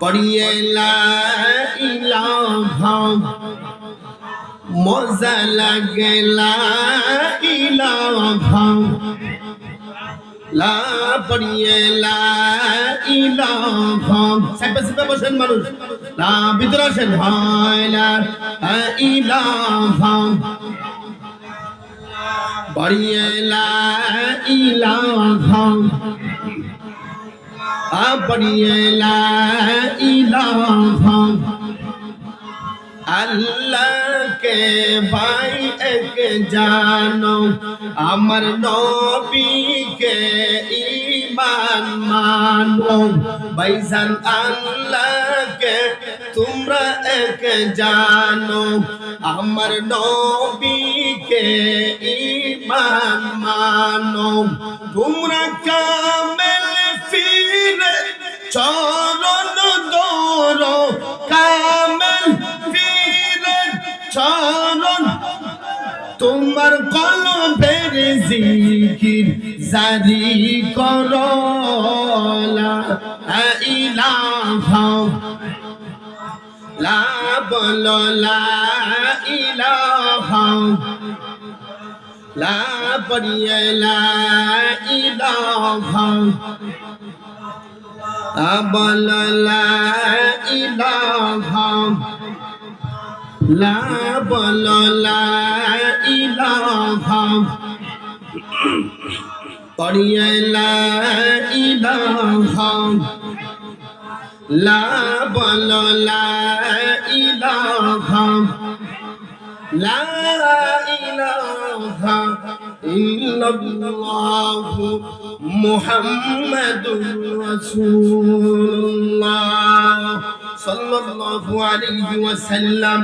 পড়িয়ে লা ইলাহা মজা লাগে লা ইলাহা লা পড়িয়ে লা ইলাহা সাইপে সাইপে বসেন মানুষ লা ভিতরে আসেন হয় লা ইলাহা পড়িয়ে লা ইলাহা পড়িয়ে লা ইলাহা अल्लाह के भाई एक जानो अमर नबी के ईमान मानो भाईजान अल्लाह के तुमरा एक जानो अमर नबी के ईमान मानो तुमरा कामिल फिर चरण दौरो कामिल চরণ তোমার কলবের জিকির জারি করো লা ইলাহা লা বলো লা ইলাহা লা পড়িয়ে লা ইলাহা বলো লা ইলাহা লা বলো লা ইলাহা পড়িয়ে লা ইলাহা লা বলো লা ইলাহা লা ইলাহা ইল্লাল্লাহু মুহাম্মাদুর রাসূলুল্লাহ সাল্লাল্লাহু আলাইহি ওয়াসাল্লাম।